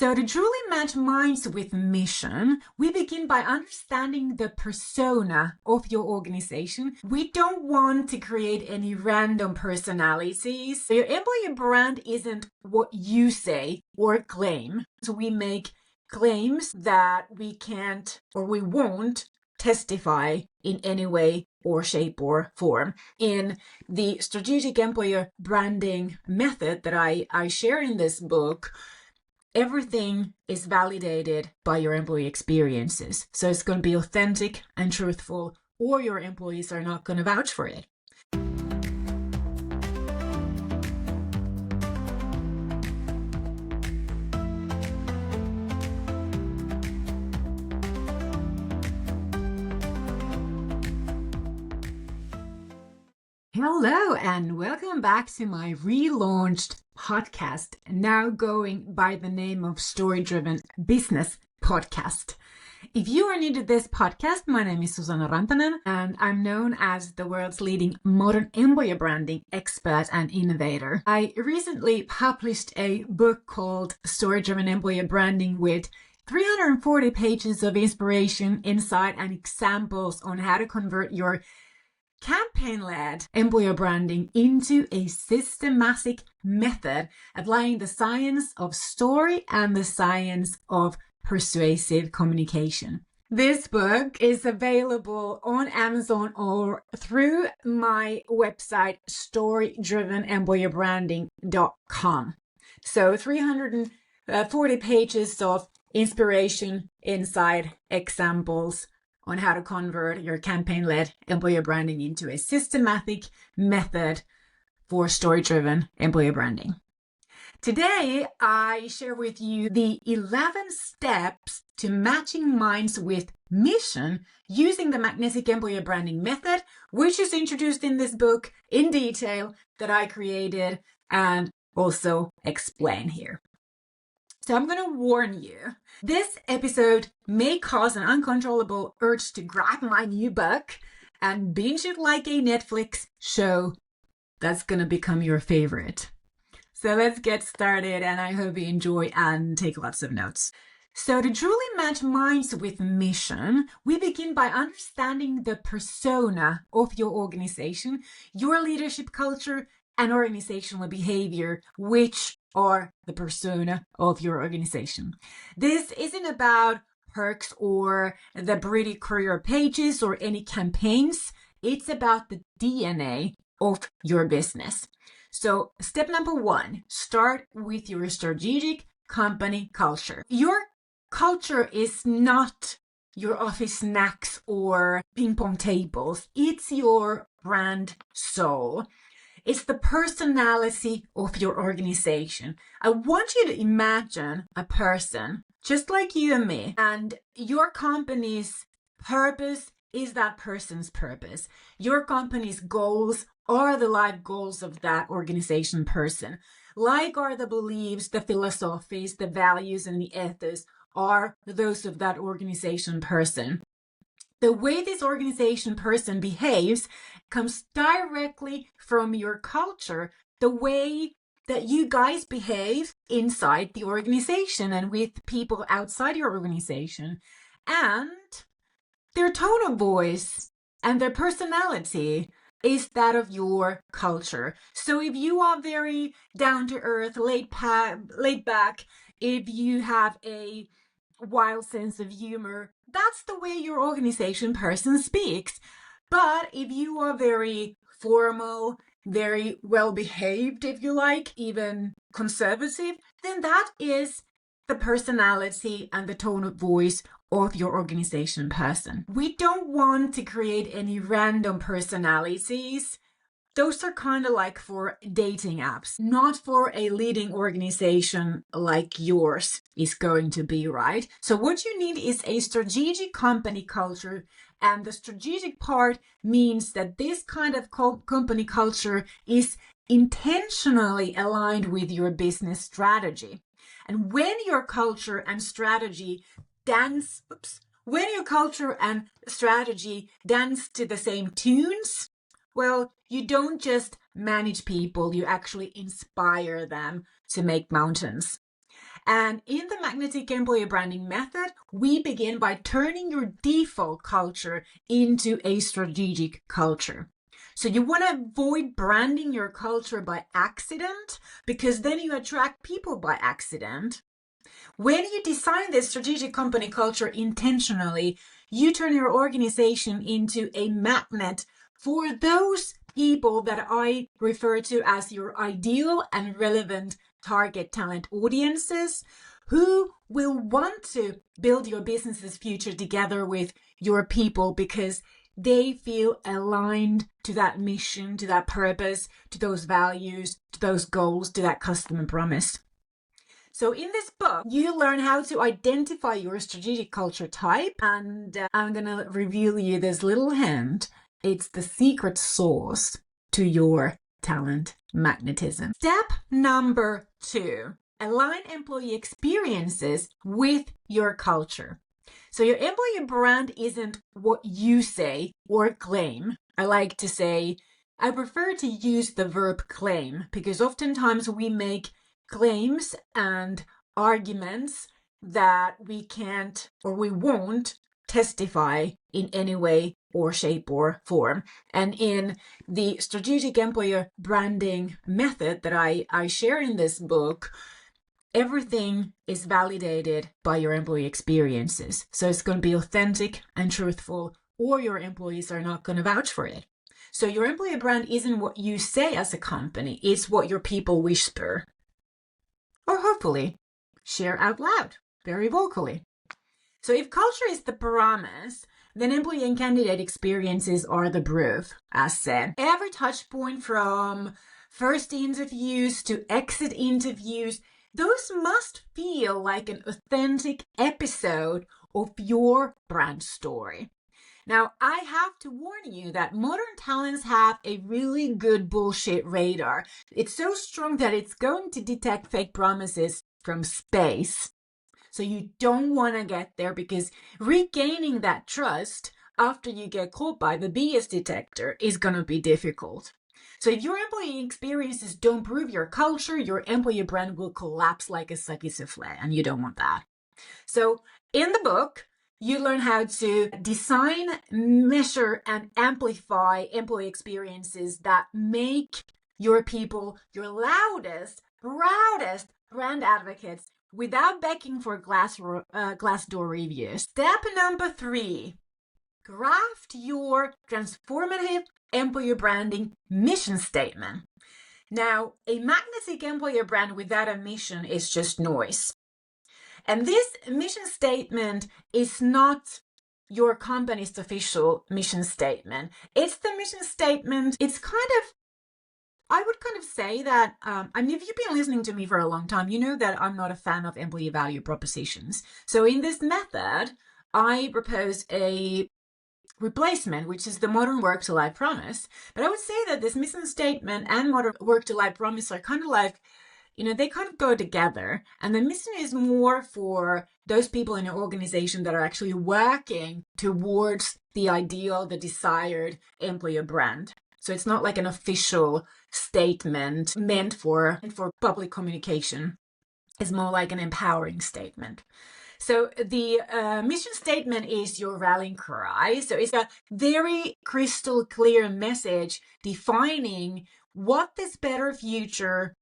So to truly match minds with mission, we begin by understanding the persona of your organization. We don't want to create any random personalities. Your employer brand isn't what you say or claim. So we make claims that we can't or we won't testify in any way or shape or form. In the strategic employer branding method that I share in this book, everything is validated by your employee experiences. So it's going to be authentic and truthful, or your employees are not going to vouch for it. Hello and welcome back to my relaunched podcast, now going by the name of Story Driven Business Podcast. If you are new to this podcast, my name is Susanna Rantanen and I'm known as the world's leading modern employer branding expert and innovator. I recently published a book called Story Driven Employer Branding with 340 pages of inspiration, insight, and examples on how to convert your campaign-led employer branding into a systematic method, applying the science of story and the science of persuasive communication. This book is available on Amazon or through my website, storydrivenemployerbranding.com. So 340 pages of inspiration, insight, examples on how to convert your campaign-led employer branding into a systematic method for story-driven employer branding. Today, I share with you the 11 steps to matching minds with mission using the magnetic employer branding method, which is introduced in this book in detail that I created and also explain here. So I'm going to warn you, this episode may cause an uncontrollable urge to grab my new book and binge it like a Netflix show that's going to become your favorite. So let's get started, and I hope you enjoy and take lots of notes. So to truly match minds with mission, we begin by understanding the persona of your organization, your leadership culture, and organizational behavior, which are the persona of your organization. This isn't about perks or the pretty career pages or any campaigns. It's about the DNA of your business. So step number 1, start with your strategic company culture. Your culture is not your office snacks or ping pong tables. It's your brand soul. It's the personality of your organization. I want you to imagine a person just like you and me, and your company's purpose is that person's purpose. Your company's goals are the life goals of that organization person. Like are the beliefs, the philosophies, the values, and the ethos are those of that organization person. The way this organization person behaves comes directly from your culture, the way that you guys behave inside the organization and with people outside your organization, and their tone of voice and their personality is that of your culture. So if you are very down to earth, laid back, if you have a wild sense of humor, that's the way your organization person speaks. But if you are very formal, very well behaved, if you like, even conservative, then that is the personality and the tone of voice of your organization person. We don't want to create any random personalities. Those are kind of like for dating apps, not for a leading organization like yours is going to be, right? So what you need is a strategic company culture. And the strategic part means that this kind of company culture is intentionally aligned with your business strategy. And when your culture and strategy dance to the same tunes, well, you don't just manage people, you actually inspire them to make mountains. And in the magnetic employer branding method, we begin by turning your default culture into a strategic culture. So you want to avoid branding your culture by accident, because then you attract people by accident. When you design this strategic company culture intentionally, you turn your organization into a magnet for those people that I refer to as your ideal and relevant target talent audiences, who will want to build your business's future together with your people because they feel aligned to that mission, to that purpose, to those values, to those goals, to that customer promise. So in this book, you learn how to identify your strategic culture type, and I'm going to reveal you this little hint. It's the secret sauce to your talent magnetism. Step number 2, align employee experiences with your culture. So your employee brand isn't what you say or claim. I like to say, I prefer to use the verb claim, because oftentimes we make claims and arguments that we can't or we won't testify in any way or shape or form. And in the strategic employer branding method that I share in this book, everything is validated by your employee experiences. So it's going to be authentic and truthful, or your employees are not going to vouch for it. So your employer brand isn't what you say as a company, it's what your people whisper, or hopefully share out loud, very vocally. So if culture is the promise, then employee and candidate experiences are the proof, as said. Every touch point from first interviews to exit interviews, those must feel like an authentic episode of your brand story. Now, I have to warn you that modern talents have a really good bullshit radar. It's so strong that it's going to detect fake promises from space. So you don't want to get there, because regaining that trust after you get caught by the BS detector is going to be difficult. So if your employee experiences don't prove your culture, your employee brand will collapse like a sucky souffle, and you don't want that. So in the book, you learn how to design, measure, and amplify employee experiences that make your people your loudest, proudest brand advocates without begging for Glassdoor reviews. Step number 3, craft your transformative employer branding mission statement. Now, a magnetic employer brand without a mission is just noise. And this mission statement is not your company's official mission statement. It's the mission statement. It's I would say that, if you've been listening to me for a long time, you know that I'm not a fan of employee value propositions. So in this method, I propose a replacement, which is the modern work to life promise. But I would say that this mission statement and modern work to life promise are they go together. And the mission is more for those people in your organization that are actually working towards the ideal, the desired employer brand. So it's not like an official statement meant for public communication. It's more like an empowering statement. So the mission statement is your rallying cry. So it's a very crystal clear message defining what this better future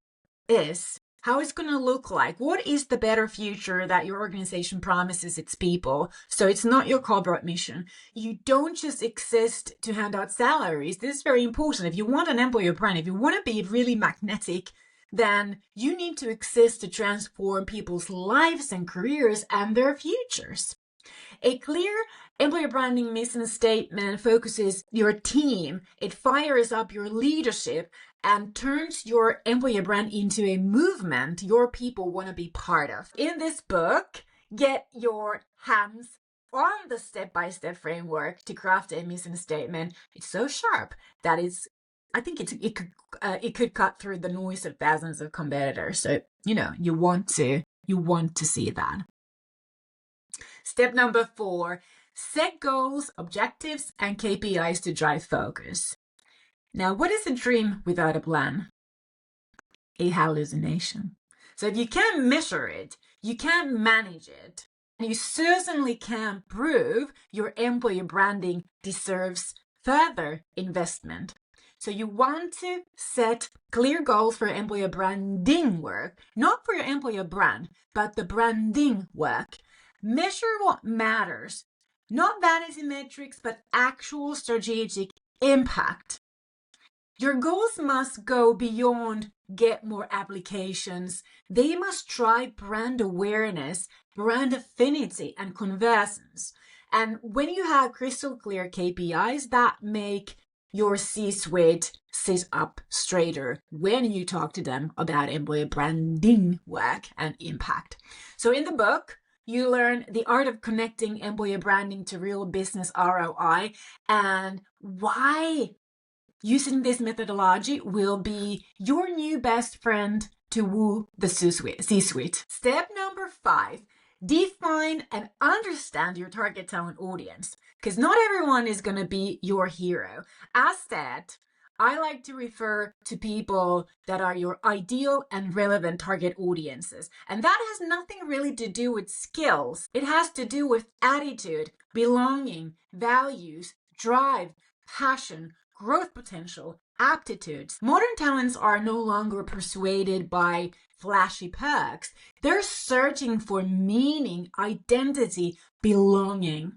is, how it's going to look like. What is the better future that your organization promises its people? So it's not your corporate mission. You don't just exist to hand out salaries. This is very important. If you want an employer brand, if you want to be really magnetic, then you need to exist to transform people's lives and careers and their futures. A clear employer branding mission statement focuses your team. It fires up your leadership and turns your employer brand into a movement your people want to be part of. In this book, get your hands on the step-by-step framework to craft a mission statement. It's so sharp that it could cut through the noise of thousands of competitors. So, you want to see that. Step number 4, set goals, objectives, and KPIs to drive focus. Now, what is a dream without a plan? A hallucination. So if you can't measure it, You can't manage it. And you certainly can't prove your employer branding deserves further investment. So you want to set clear goals for employer branding work, not for your employer brand, but the branding work. Measure what matters, not vanity metrics, but actual strategic impact. Your goals must go beyond get more applications. They must drive brand awareness, brand affinity, and conversions. And when you have crystal clear KPIs that make your C-suite sit up straighter when you talk to them about employer branding work and impact. So in the book, you learn the art of connecting employer branding to real business ROI and why using this methodology will be your new best friend to woo the C-suite. Step number 5, define and understand your target talent audience, because not everyone is going to be your hero. As said, I like to refer to people that are your ideal and relevant target audiences. And that has nothing really to do with skills. It has to do with attitude, belonging, values, drive, passion, growth potential, aptitudes. Modern talents are no longer persuaded by flashy perks. They're searching for meaning, identity, belonging.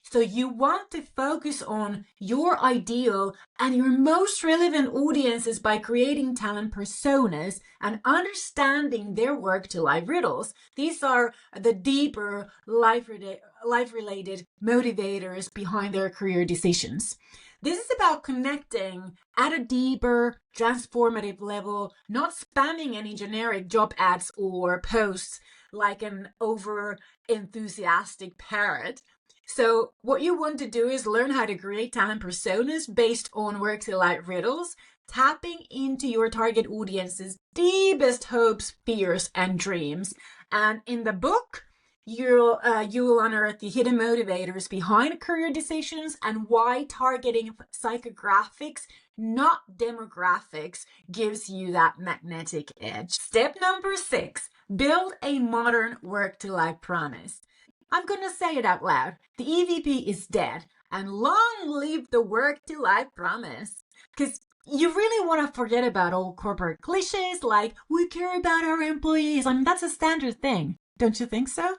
So you want to focus on your ideal and your most relevant audiences by creating talent personas and understanding their work to life riddles. These are the deeper life-related motivators behind their career decisions. This is about connecting at a deeper, transformative level, not spamming any generic job ads or posts like an over-enthusiastic parrot. So what you want to do is learn how to create talent personas based on work to life riddles, tapping into your target audience's deepest hopes, fears, and dreams. And in the book, you'll unearth the hidden motivators behind career decisions and why targeting psychographics, not demographics, gives you that magnetic edge. Step number 6, build a modern work-to-life promise. I'm going to say it out loud. The EVP is dead, and long live the work-to-life promise. Because you really want to forget about old corporate cliches like, we care about our employees. I mean, that's a standard thing. Don't you think so?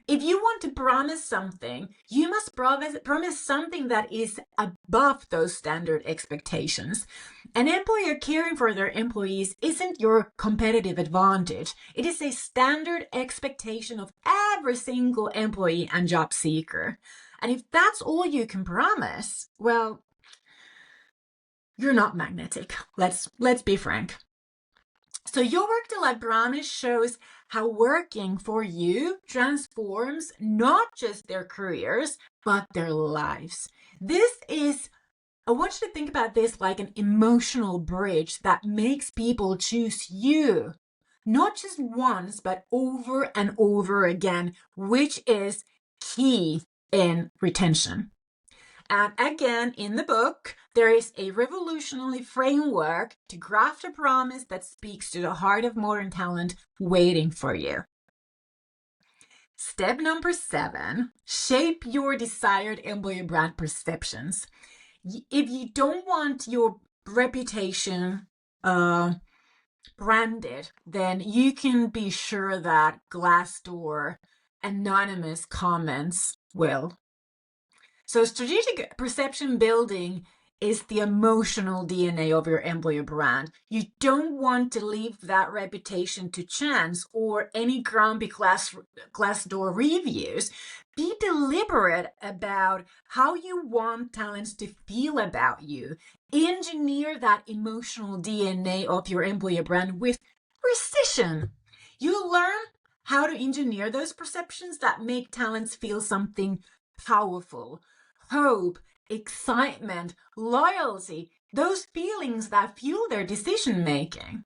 If you want to promise something, you must promise something that is above those standard expectations. An employer caring for their employees isn't your competitive advantage. It is a standard expectation of every single employee and job seeker. And if that's all you can promise, well, you're not magnetic. Let's be frank. So your work-to-life promise shows how working for you transforms not just their careers, but their lives. I want you to think about this like an emotional bridge that makes people choose you, not just once, but over and over again, which is key in retention. And again, in the book, there is a revolutionary framework to craft a promise that speaks to the heart of modern talent waiting for you. Step number 7, shape your desired employer brand perceptions. If you don't want your reputation branded, then you can be sure that Glassdoor anonymous comments will. So strategic perception building is the emotional DNA of your employer brand. You don't want to leave that reputation to chance or any grumpy Glassdoor reviews. Be deliberate about how you want talents to feel about you. Engineer that emotional DNA of your employer brand with precision. You'll learn how to engineer those perceptions that make talents feel something powerful. Hope, excitement, loyalty, those feelings that fuel their decision making.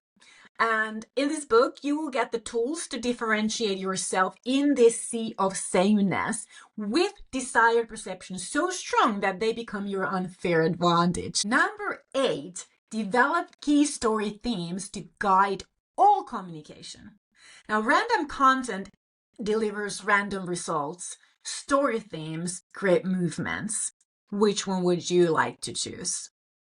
And in this book, you will get the tools to differentiate yourself in this sea of sameness with desired perceptions so strong that they become your unfair advantage. Number 8, develop key story themes to guide all communication. Now, random content delivers random results. Story themes create movements. Which one would you like to choose?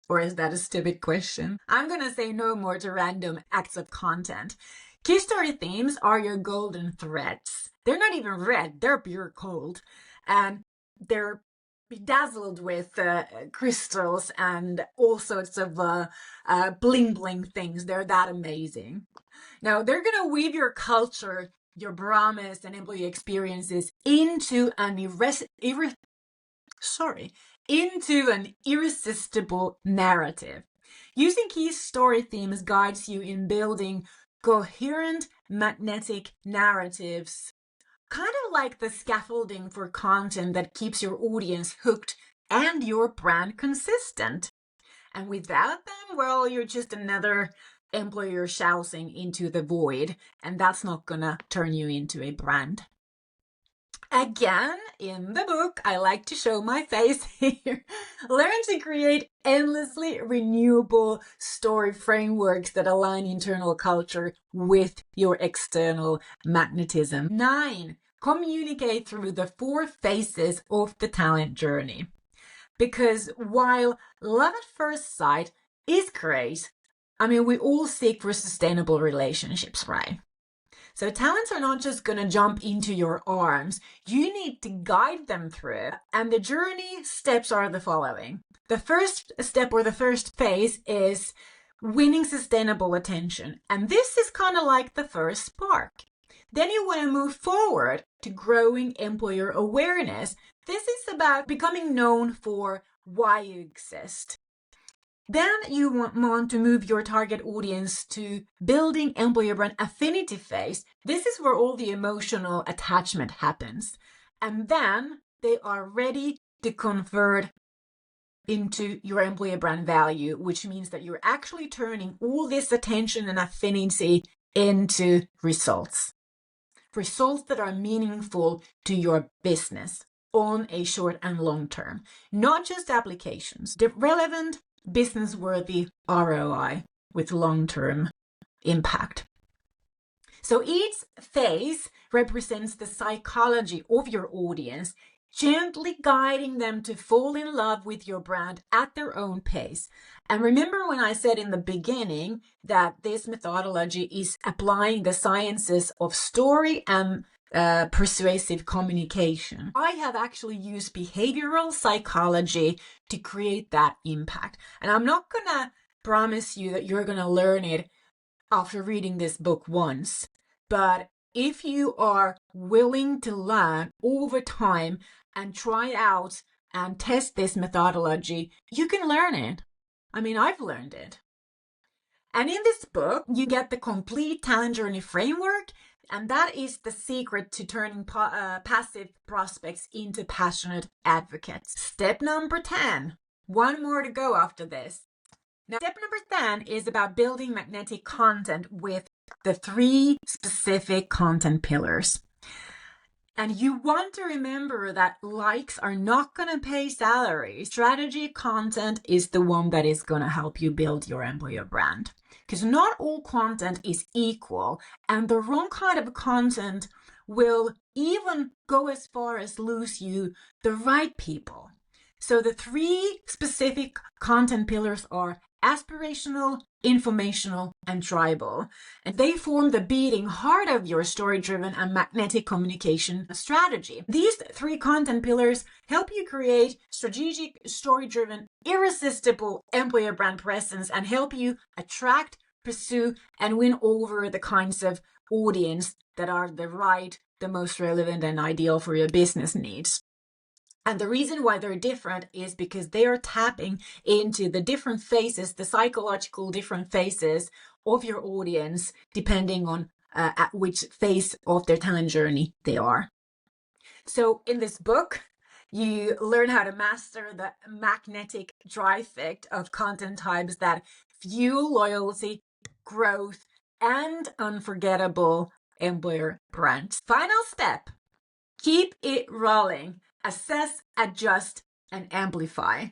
Or is that a stupid question? I'm gonna say no more to random acts of content. Key story themes are your golden threads. They're not even red, they're pure gold. And they're bedazzled with crystals and all sorts of bling bling things. They're that amazing. Now, they're gonna weave your culture, your promise, and employee experiences into an irresistible narrative. Using key story themes guides you in building coherent magnetic narratives, kind of like the scaffolding for content that keeps your audience hooked and your brand consistent. And without them, well, you're just another employer shouting into the void, and that's not gonna turn you into a brand. Again, in the book, I like to show my face here. Learn to create endlessly renewable story frameworks that align internal culture with your external magnetism. 9. Communicate through the 4 phases of the talent journey. Because while love at first sight is great, we all seek for sustainable relationships, right? So talents are not just going to jump into your arms. You need to guide them through. And the journey steps are the following. The first step or the first phase is winning sustainable attention. And this is kind of like the first spark. Then you want to move forward to growing employer awareness. This is about becoming known for why you exist. Then you want to move your target audience to building employer brand affinity phase. This is where all the emotional attachment happens. And then they are ready to convert into your employer brand value, which means that you're actually turning all this attention and affinity into results. Results that are meaningful to your business on a short and long term, not just applications, relevant, business-worthy ROI with long-term impact. So each phase represents the psychology of your audience, gently guiding them to fall in love with your brand at their own pace. And remember when I said in the beginning that this methodology is applying the sciences of story and persuasive communication. I have actually used behavioral psychology to create that impact. And I'm not going to promise you that you're going to learn it after reading this book once. But if you are willing to learn over time and try it out and test this methodology, you can learn it. I've learned it. And in this book, you get the complete talent journey framework. And that is the secret to turning passive prospects into passionate advocates. Step number 10. One more to go after this. Now, step number 10 is about building magnetic content with the 3 specific content pillars. And you want to remember that likes are not going to pay salaries. Strategy content is the one that is going to help you build your employer brand. Because not all content is equal, and the wrong kind of content will even go as far as lose you the right people. So the 3 specific content pillars are aspirational, informational, and tribal. And they form the beating heart of your story-driven and magnetic communication strategy. These 3 content pillars help you create strategic, story-driven, irresistible employer brand presence and help you attract, pursue, and win over the kinds of audience that are the right, the most relevant, and ideal for your business needs. And the reason why they're different is because they are tapping into the different phases, the psychological different phases of your audience, depending on at which phase of their talent journey they are. So in this book, you learn how to master the magnetic trifecta of content types that fuel loyalty, growth, and unforgettable employer brands. Final step, keep it rolling. Assess, adjust, and amplify.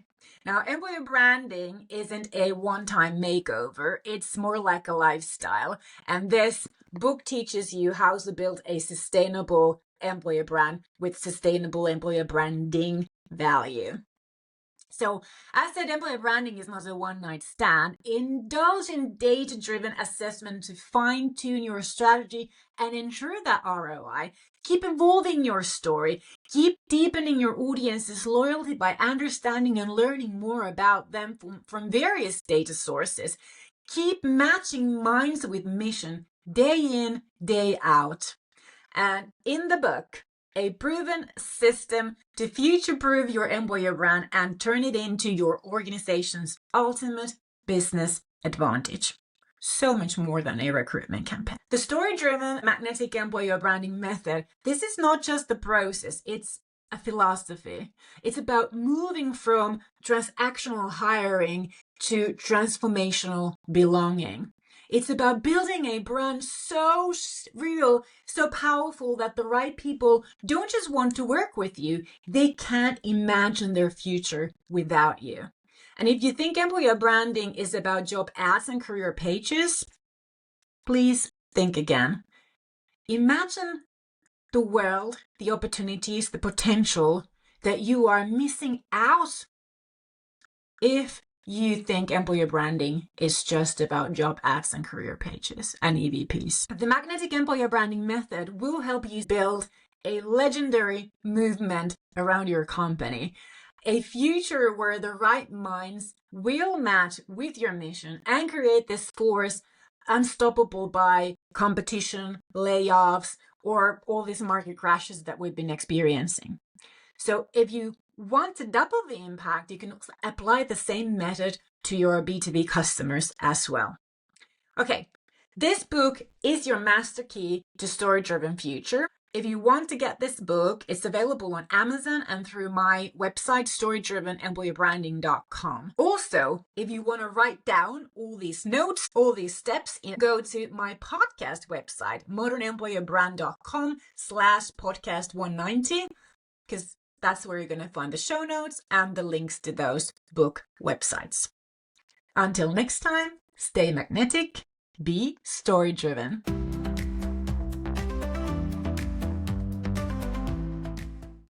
Now, employer branding isn't a one-time makeover. It's more like a lifestyle. And this book teaches you how to build a sustainable employer brand with sustainable employer branding value. So, as said, employer branding is not a one-night stand. Indulge in data-driven assessment to fine-tune your strategy and ensure that ROI. Keep evolving your story. Keep deepening your audience's loyalty by understanding and learning more about them from various data sources. Keep matching minds with mission day in, day out. And in the book, a proven system to future-proof your employer brand and turn it into your organization's ultimate business advantage. So much more than a recruitment campaign. The story-driven magnetic employer branding method, this is not just the process, it's a philosophy. It's about moving from transactional hiring to transformational belonging. It's about building a brand so real, so powerful that the right people don't just want to work with you, they can't imagine their future without you. And if you think employer branding is about job ads and career pages, please think again. Imagine the world, the opportunities, the potential that you are missing out if you think employer branding is just about job ads and career pages and EVPs. The magnetic employer branding method will help you build a legendary movement around your company, a future where the right minds will match with your mission and create this force unstoppable by competition, layoffs, or all these market crashes that we've been experiencing. So if you want to double the impact, you can apply the same method to your B2B customers as well. Okay, this book is your master key to story-driven future. If you want to get this book, it's available on Amazon and through my website, storydrivenemployerbranding.com. Also, if you want to write down all these notes, all these steps, go to my podcast website, modernemployerbrand.com/podcast190, because that's where you're going to find the show notes and the links to those book websites. Until next time, stay magnetic, be story-driven.